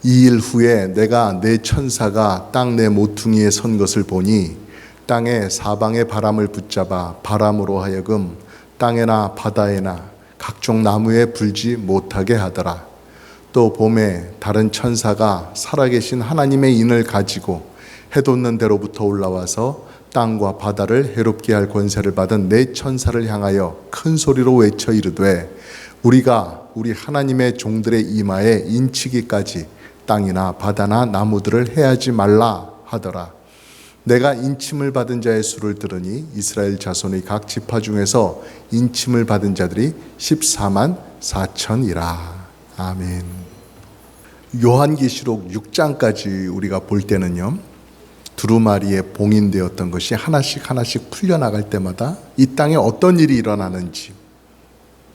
2일 후에 내가 내 천사가 땅 내 모퉁이에 선 것을 보니 땅의 사방의 바람을 붙잡아 바람으로 하여금 땅에나 바다에나 각종 나무에 불지 못하게 하더라. 또 봄에 다른 천사가 살아계신 하나님의 인을 가지고 해돋는 데로부터 올라와서 땅과 바다를 해롭게 할 권세를 받은 네 천사를 향하여 큰 소리로 외쳐 이르되 우리가 우리 하나님의 종들의 이마에 인치기까지 땅이나 바다나 나무들을 해하지 말라 하더라. 내가 인침을 받은 자의 수를 들으니 이스라엘 자손의 각 지파 중에서 인침을 받은 자들이 14만 4천이라. 아멘. 요한계시록 6장까지 우리가 볼 때는요, 두루마리에 봉인되었던 것이 하나씩 풀려나갈 때마다 이 땅에 어떤 일이 일어나는지,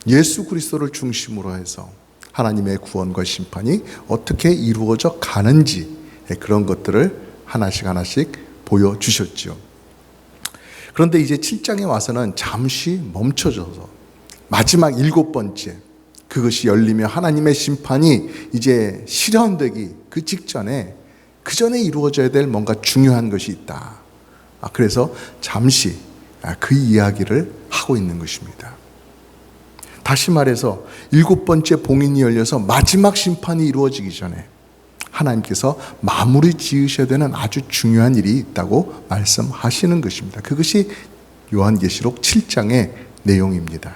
예수 그리스도를 중심으로 해서 하나님의 구원과 심판이 어떻게 이루어져 가는지, 그런 것들을 하나씩 보여주셨죠. 그런데 이제 7장에 와서는 잠시 멈춰져서 마지막 7번째, 그것이 열리며 하나님의 심판이 이제 실현되기 그 직전에, 그 전에 이루어져야 될 뭔가 중요한 것이 있다. 그래서 잠시 그 이야기를 하고 있는 것입니다. 다시 말해서 7번째 봉인이 열려서 마지막 심판이 이루어지기 전에 하나님께서 마무리 지으셔야 되는 아주 중요한 일이 있다고 말씀하시는 것입니다. 그것이 요한계시록 7장의 내용입니다.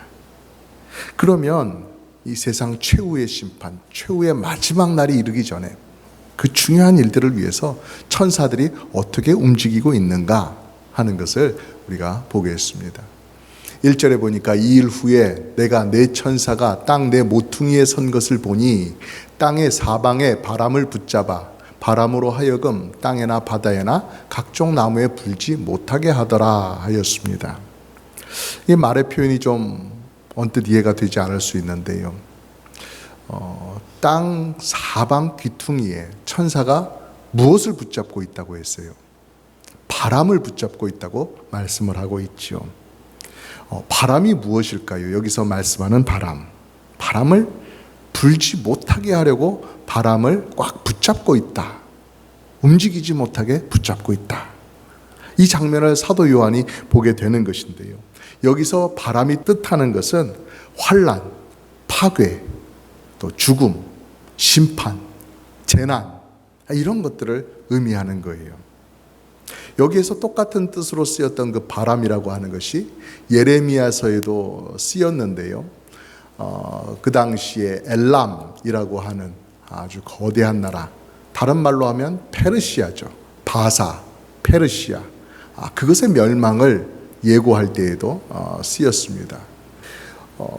그러면 이 세상 최후의 심판, 최후의 마지막 날이 이르기 전에 그 중요한 일들을 위해서 천사들이 어떻게 움직이고 있는가 하는 것을 우리가 보겠습니다. 1절에 보니까 2일 후에 내가 내 천사가 땅 내 모퉁이에 선 것을 보니 땅의 사방에 바람을 붙잡아 바람으로 하여금 땅에나 바다에나 각종 나무에 불지 못하게 하더라 하였습니다. 이 말의 표현이 좀 언뜻 이해가 되지 않을 수 있는데요, 땅 사방 귀퉁이에 천사가 무엇을 붙잡고 있다고 했어요? 바람을 붙잡고 있다고 말씀을 하고 있죠. 바람이 무엇일까요? 여기서 말씀하는 바람을 불지 못하게 하려고 바람을 꽉 붙잡고 있다. 움직이지 못하게 붙잡고 있다. 이 장면을 사도 요한이 보게 되는 것인데요, 여기서 바람이 뜻하는 것은 환난, 파괴, 또 죽음, 심판, 재난, 이런 것들을 의미하는 거예요. 여기에서 똑같은 뜻으로 쓰였던 그 바람이라고 하는 것이 예레미야서에도 쓰였는데요, 그 당시에 엘람이라고 하는 아주 거대한 나라, 다른 말로 하면 페르시아죠. 바사, 페르시아, 그것의 멸망을 예고할 때에도 쓰였습니다.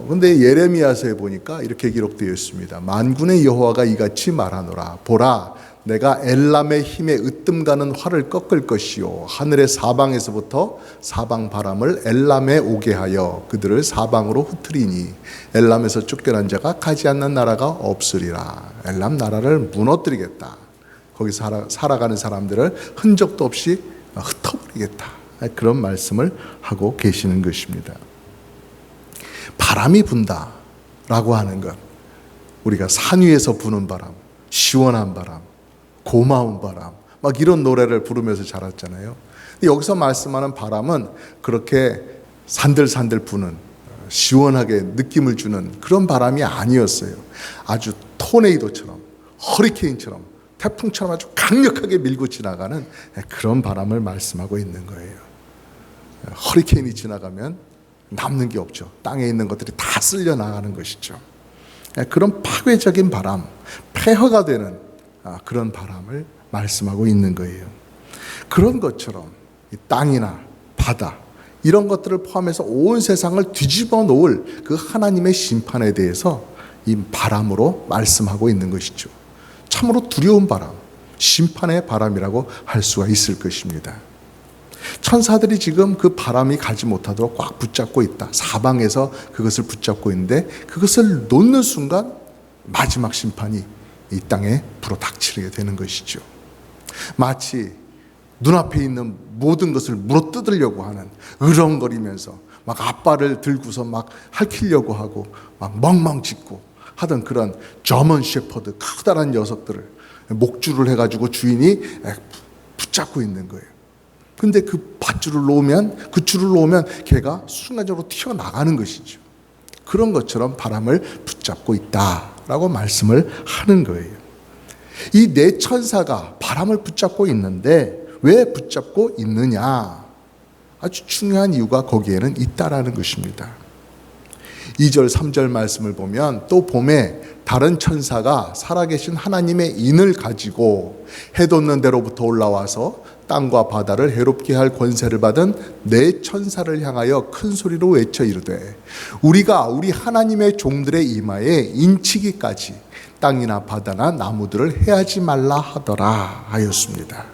그런데 예레미야서에 보니까 이렇게 기록되어 있습니다. 만군의 여호와가 이같이 말하노라. 보라, 내가 엘람의 힘에 으뜸가는 활을 꺾을 것이요 하늘의 사방에서부터 사방 바람을 엘람에 오게 하여 그들을 사방으로 흩트리니 엘람에서 쫓겨난 자가 가지 않는 나라가 없으리라. 엘람 나라를 무너뜨리겠다. 거기서 살아가는 사람들을 흔적도 없이 흩어버리겠다. 그런 말씀을 하고 계시는 것입니다. 바람이 분다라고 하는 것, 우리가 산 위에서 부는 바람, 시원한 바람, 고마운 바람, 막 이런 노래를 부르면서 자랐잖아요. 근데 여기서 말씀하는 바람은 그렇게 산들산들 부는, 시원하게 느낌을 주는 그런 바람이 아니었어요. 아주 토네이도처럼, 허리케인처럼, 태풍처럼 아주 강력하게 밀고 지나가는 그런 바람을 말씀하고 있는 거예요. 허리케인이 지나가면 남는 게 없죠. 땅에 있는 것들이 다 쓸려 나가는 것이죠. 그런 파괴적인 바람, 폐허가 되는 그런 바람을 말씀하고 있는 거예요. 그런 것처럼 이 땅이나 바다, 이런 것들을 포함해서 온 세상을 뒤집어 놓을 그 하나님의 심판에 대해서 이 바람으로 말씀하고 있는 것이죠. 참으로 두려운 바람, 심판의 바람이라고 할 수가 있을 것입니다. 천사들이 지금 그 바람이 가지 못하도록 꽉 붙잡고 있다. 사방에서 그것을 붙잡고 있는데, 그것을 놓는 순간 마지막 심판이 이 땅에 불어닥치게 되는 것이죠. 마치 눈앞에 있는 모든 것을 물어뜯으려고 하는, 으렁거리면서 막 앞발을 들고서 막 핥히려고 하고 막 멍멍 짖고 하던 그런 저먼 셰퍼드, 커다란 녀석들을 목줄을 해가지고 주인이 붙잡고 있는 거예요. 근데 그 밧줄을 놓으면, 그 줄을 놓으면 걔가 순간적으로 튀어나가는 것이죠. 그런 것처럼 바람을 붙잡고 있다라고 말씀을 하는 거예요. 이 네 천사가 바람을 붙잡고 있는데 왜 붙잡고 있느냐? 아주 중요한 이유가 거기에는 있다라는 것입니다. 2절 3절 말씀을 보면 또 봄에 다른 천사가 살아계신 하나님의 인을 가지고 해 돋는 데로부터 올라와서 땅과 바다를 해롭게 할 권세를 받은 네 천사를 향하여 큰 소리로 외쳐 이르되 우리가 우리 하나님의 종들의 이마에 인치기까지 땅이나 바다나 나무들을 해하지 말라 하더라 하였습니다.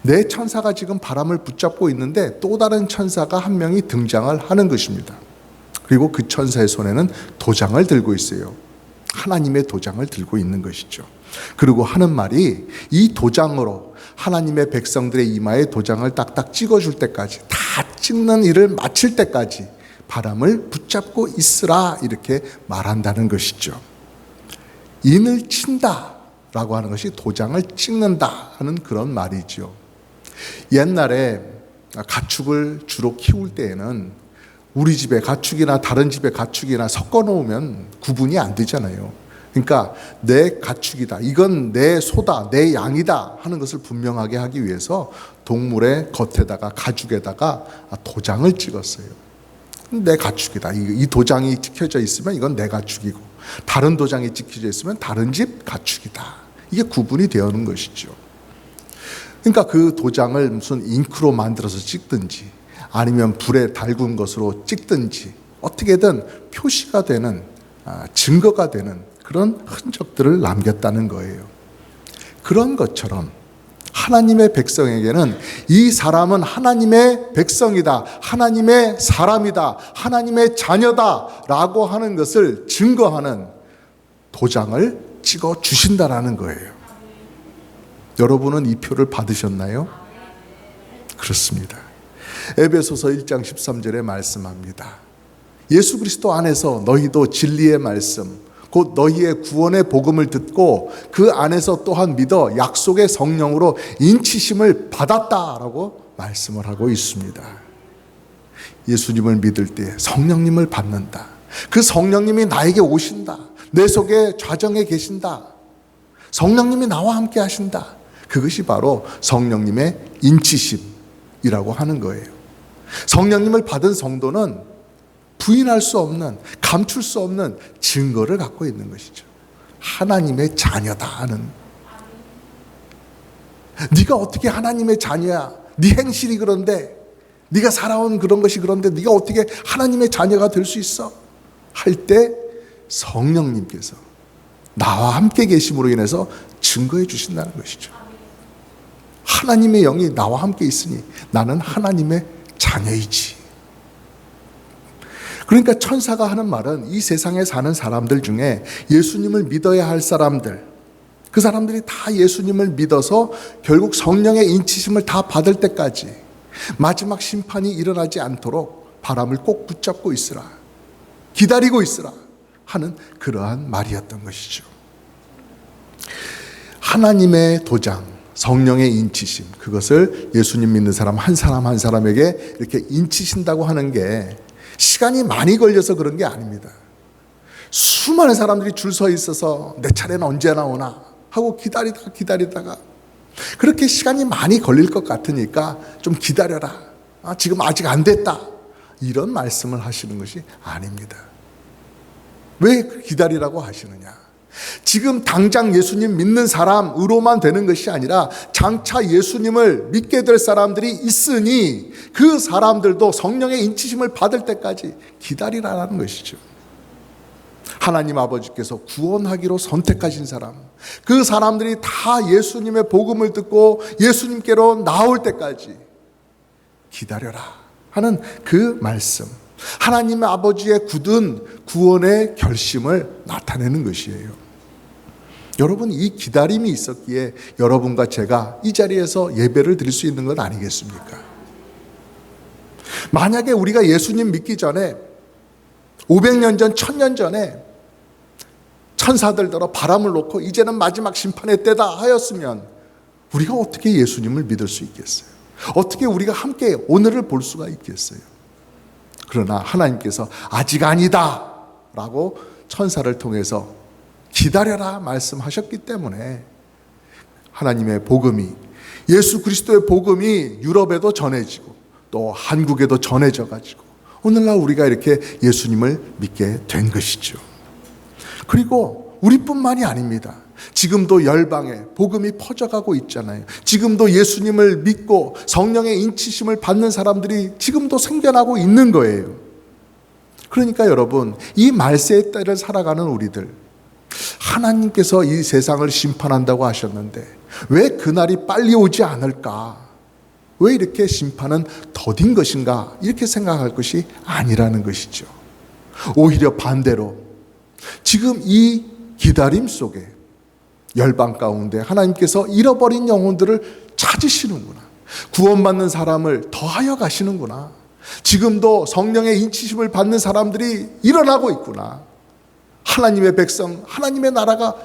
네 천사가 지금 바람을 붙잡고 있는데 또 다른 천사가 한 명이 등장을 하는 것입니다. 그리고 그 천사의 손에는 도장을 들고 있어요. 하나님의 도장을 들고 있는 것이죠. 그리고 하는 말이 이 도장으로 하나님의 백성들의 이마에 도장을 딱딱 찍어줄 때까지, 다 찍는 일을 마칠 때까지 바람을 붙잡고 있으라 이렇게 말한다는 것이죠. 인을 친다라고 하는 것이 도장을 찍는다 하는 그런 말이죠. 옛날에 가축을 주로 키울 때에는 우리 집에 가축이나 다른 집에 가축이나 섞어 놓으면 구분이 안 되잖아요. 그러니까 내 가축이다, 이건 내 소다, 내 양이다 하는 것을 분명하게 하기 위해서 동물의 겉에다가 가죽에다가 도장을 찍었어요. 내 가축이다, 이 도장이 찍혀져 있으면 이건 내 가축이고 다른 도장이 찍혀져 있으면 다른 집 가축이다, 이게 구분이 되어는 것이죠. 그러니까 그 도장을 무슨 잉크로 만들어서 찍든지 아니면 불에 달군 것으로 찍든지 어떻게든 표시가 되는, 증거가 되는 그런 흔적들을 남겼다는 거예요. 그런 것처럼 하나님의 백성에게는 이 사람은 하나님의 백성이다, 하나님의 사람이다, 하나님의 자녀다 라고 하는 것을 증거하는 도장을 찍어 주신다라는 거예요. 여러분은 이 표를 받으셨나요? 그렇습니다. 에베소서 1장 13절에 말씀합니다. 예수 그리스도 안에서 너희도 진리의 말씀, 곧 너희의 구원의 복음을 듣고 그 안에서 또한 믿어 약속의 성령으로 인치심을 받았다라고 말씀을 하고 있습니다. 예수님을 믿을 때 성령님을 받는다. 그 성령님이 나에게 오신다. 내 속에 좌정에 계신다. 성령님이 나와 함께 하신다. 그것이 바로 성령님의 인치심이라고 하는 거예요. 성령님을 받은 성도는 부인할 수 없는, 감출 수 없는 증거를 갖고 있는 것이죠. 하나님의 자녀다 하는. 네가 어떻게 하나님의 자녀야? 네 행실이 그런데, 네가 살아온 그런 것이 그런데 네가 어떻게 하나님의 자녀가 될 수 있어? 할 때 성령님께서 나와 함께 계심으로 인해서 증거해 주신다는 것이죠. 하나님의 영이 나와 함께 있으니 나는 하나님의 자녀이지. 그러니까 천사가 하는 말은 이 세상에 사는 사람들 중에 예수님을 믿어야 할 사람들, 그 사람들이 다 예수님을 믿어서 결국 성령의 인치심을 다 받을 때까지 마지막 심판이 일어나지 않도록 바람을 꼭 붙잡고 있으라, 기다리고 있으라 하는 그러한 말이었던 것이죠. 하나님의 도장, 성령의 인치심, 그것을 예수님 믿는 사람 한 사람에게 이렇게 인치신다고 하는 게 시간이 많이 걸려서 그런 게 아닙니다. 수많은 사람들이 줄 서 있어서 내 차례는 언제 나오나 하고 기다리다가 그렇게 시간이 많이 걸릴 것 같으니까 좀 기다려라, 지금 아직 안 됐다, 이런 말씀을 하시는 것이 아닙니다. 왜 기다리라고 하시느냐? 지금 당장 예수님 믿는 사람으로만 되는 것이 아니라 장차 예수님을 믿게 될 사람들이 있으니 그 사람들도 성령의 인치심을 받을 때까지 기다리라는 것이죠. 하나님 아버지께서 구원하기로 선택하신 사람, 그 사람들이 다 예수님의 복음을 듣고 예수님께로 나올 때까지 기다려라 하는 그 말씀, 하나님 아버지의 굳은 구원의 결심을 나타내는 것이에요. 여러분, 이 기다림이 있었기에 여러분과 제가 이 자리에서 예배를 드릴 수 있는 것 아니겠습니까? 만약에 우리가 예수님 믿기 전에 500년 전, 1000년 전에 천사들더러 바람을 놓고 이제는 마지막 심판의 때다 하였으면 우리가 어떻게 예수님을 믿을 수 있겠어요? 어떻게 우리가 함께 오늘을 볼 수가 있겠어요? 그러나 하나님께서 아직 아니다 라고 천사를 통해서 기다려라 말씀하셨기 때문에 하나님의 복음이, 예수 그리스도의 복음이 유럽에도 전해지고 또 한국에도 전해져 가지고 오늘날 우리가 이렇게 예수님을 믿게 된 것이죠. 그리고 우리뿐만이 아닙니다. 지금도 열방에 복음이 퍼져가고 있잖아요. 지금도 예수님을 믿고 성령의 인치심을 받는 사람들이 지금도 생겨나고 있는 거예요. 그러니까 여러분, 이 말세의 때를 살아가는 우리들, 하나님께서 이 세상을 심판한다고 하셨는데 왜 그날이 빨리 오지 않을까? 왜 이렇게 심판은 더딘 것인가? 이렇게 생각할 것이 아니라는 것이죠. 오히려 반대로 지금 이 기다림 속에 열방 가운데 하나님께서 잃어버린 영혼들을 찾으시는구나. 구원받는 사람을 더하여 가시는구나. 지금도 성령의 인치심을 받는 사람들이 일어나고 있구나. 하나님의 백성, 하나님의 나라가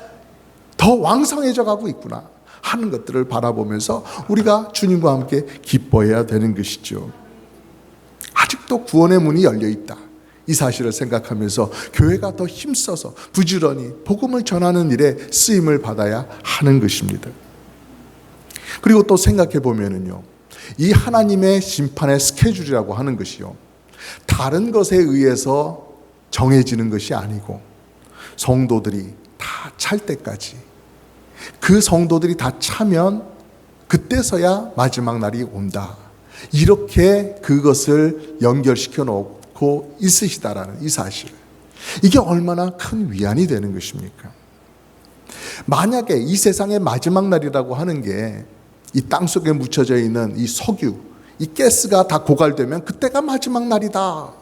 더 왕성해져 가고 있구나 하는 것들을 바라보면서 우리가 주님과 함께 기뻐해야 되는 것이죠. 아직도 구원의 문이 열려 있다. 이 사실을 생각하면서 교회가 더 힘써서 부지런히 복음을 전하는 일에 쓰임을 받아야 하는 것입니다. 그리고 또 생각해 보면은요, 이 하나님의 심판의 스케줄이라고 하는 것이요, 다른 것에 의해서 정해지는 것이 아니고 성도들이 다 찰 때까지, 그 성도들이 다 차면 그때서야 마지막 날이 온다. 이렇게 그것을 연결시켜 놓고 있으시다라는 이 사실, 이게 얼마나 큰 위안이 되는 것입니까? 만약에 이 세상의 마지막 날이라고 하는 게 이 땅속에 묻혀져 있는 이 석유, 이 가스가 다 고갈되면 그때가 마지막 날이다.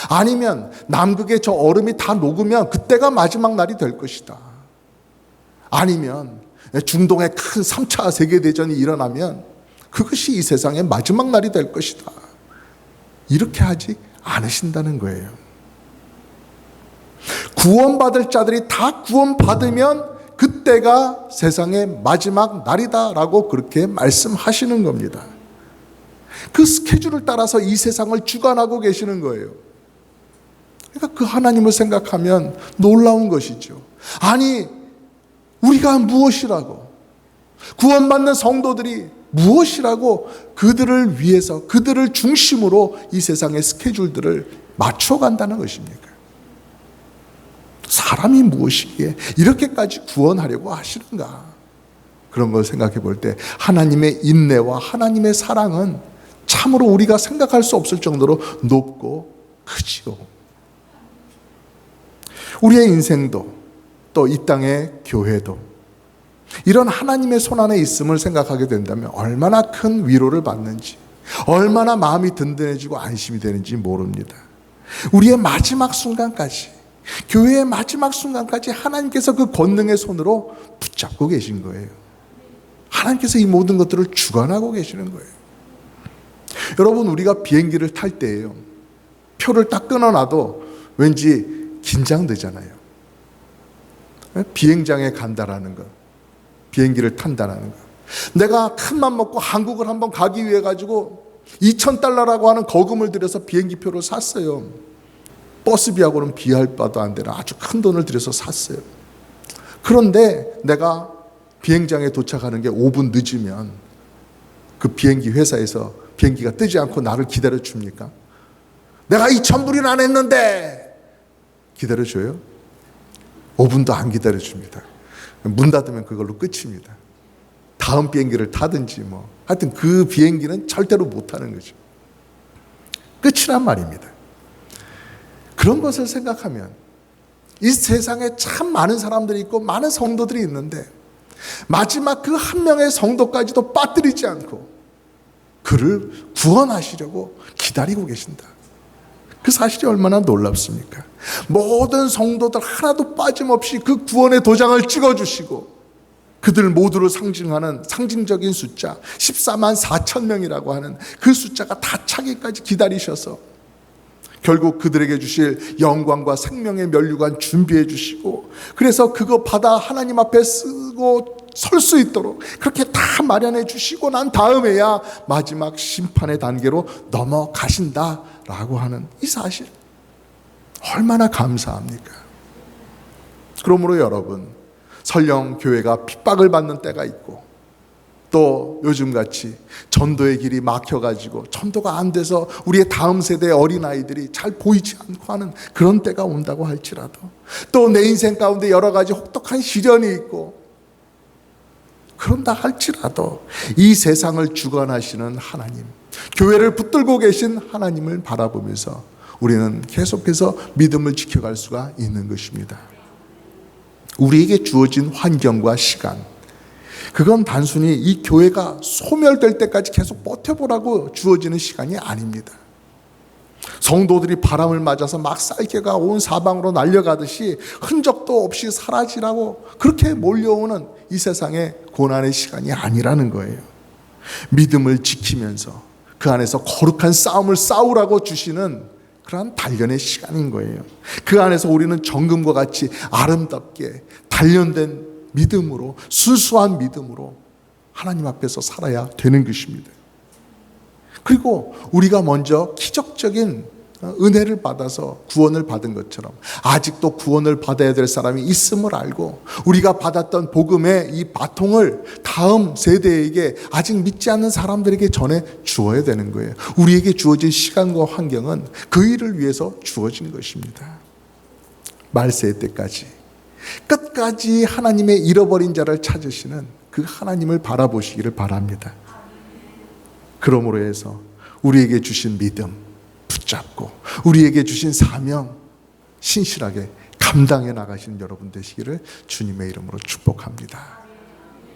아니면 남극의 저 얼음이 다 녹으면 그때가 마지막 날이 될 것이다. 아니면 중동의 큰 3차 세계대전이 일어나면 그것이 이 세상의 마지막 날이 될 것이다. 이렇게 하지 않으신다는 거예요. 구원받을 자들이 다 구원받으면 그때가 세상의 마지막 날이다라고 그렇게 말씀하시는 겁니다. 그 스케줄을 따라서 이 세상을 주관하고 계시는 거예요. 그러니까 그 하나님을 생각하면 놀라운 것이죠. 아니, 우리가 무엇이라고, 구원받는 성도들이 무엇이라고 그들을 위해서, 그들을 중심으로 이 세상의 스케줄들을 맞춰간다는 것입니까? 사람이 무엇이기에 이렇게까지 구원하려고 하시는가? 그런 걸 생각해 볼 때 하나님의 인내와 하나님의 사랑은 참으로 우리가 생각할 수 없을 정도로 높고 크지요. 우리의 인생도 또 이 땅의 교회도 이런 하나님의 손안에 있음을 생각하게 된다면 얼마나 큰 위로를 받는지, 얼마나 마음이 든든해지고 안심이 되는지 모릅니다. 우리의 마지막 순간까지, 교회의 마지막 순간까지 하나님께서 그 권능의 손으로 붙잡고 계신 거예요. 하나님께서 이 모든 것들을 주관하고 계시는 거예요. 여러분, 우리가 비행기를 탈 때예요, 표를 딱 끊어놔도 왠지 긴장되잖아요. 비행장에 간다라는 것, 비행기를 탄다라는 것. 내가 큰맘 먹고 한국을 한번 가기 위해 가지고 $2,000라고 하는 거금을 들여서 비행기표를 샀어요. 버스비하고는 비할 바도 안 되는 아주 큰 돈을 들여서 샀어요. 그런데 내가 비행장에 도착하는 게 5분 늦으면 그 비행기 회사에서 비행기가 뜨지 않고 나를 기다려 줍니까? 내가 2,000불이나 안 했는데 기다려 줘요? 5분도 안 기다려 줍니다. 문 닫으면 그걸로 끝입니다. 다음 비행기를 타든지 뭐 하여튼 그 비행기는 절대로 못 타는 거죠. 끝이란 말입니다. 그런 것을 생각하면 이 세상에 참 많은 사람들이 있고 많은 성도들이 있는데 마지막 그 한 명의 성도까지도 빠뜨리지 않고 그를 구원하시려고 기다리고 계신다. 그 사실이 얼마나 놀랍습니까? 모든 성도들 하나도 빠짐없이 그 구원의 도장을 찍어주시고 그들 모두를 상징하는 상징적인 숫자 14만 4천 명이라고 하는 그 숫자가 다 차기까지 기다리셔서 결국 그들에게 주실 영광과 생명의 면류관 준비해 주시고, 그래서 그거 받아 하나님 앞에 쓰고 설 수 있도록 그렇게 다 마련해 주시고 난 다음에야 마지막 심판의 단계로 넘어가신다라고 하는 이 사실, 얼마나 감사합니까? 그러므로 여러분, 설령 교회가 핍박을 받는 때가 있고, 또 요즘같이 전도의 길이 막혀가지고 전도가 안 돼서 우리의 다음 세대의 어린아이들이 잘 보이지 않고 하는 그런 때가 온다고 할지라도, 또 내 인생 가운데 여러 가지 혹독한 시련이 있고 그런다 할지라도, 이 세상을 주관하시는 하나님, 교회를 붙들고 계신 하나님을 바라보면서 우리는 계속해서 믿음을 지켜갈 수가 있는 것입니다. 우리에게 주어진 환경과 시간, 그건 단순히 이 교회가 소멸될 때까지 계속 버텨보라고 주어지는 시간이 아닙니다. 성도들이 바람을 맞아서 막 쌀개가 온 사방으로 날려가듯이 흔적도 없이 사라지라고 그렇게 몰려오는 이 세상의 고난의 시간이 아니라는 거예요. 믿음을 지키면서 그 안에서 거룩한 싸움을 싸우라고 주시는 그러한 단련의 시간인 거예요. 그 안에서 우리는 정금과 같이 아름답게 단련된 믿음으로, 순수한 믿음으로 하나님 앞에서 살아야 되는 것입니다. 그리고 우리가 먼저 기적적인 은혜를 받아서 구원을 받은 것처럼 아직도 구원을 받아야 될 사람이 있음을 알고, 우리가 받았던 복음의 이 바통을 다음 세대에게, 아직 믿지 않는 사람들에게 전해 주어야 되는 거예요. 우리에게 주어진 시간과 환경은 그 일을 위해서 주어진 것입니다. 말세 때까지 끝까지 하나님의 잃어버린 자를 찾으시는 그 하나님을 바라보시기를 바랍니다. 그러므로 해서 우리에게 주신 믿음 붙잡고, 우리에게 주신 사명 신실하게 감당해 나가시는 여러분 되시기를 주님의 이름으로 축복합니다.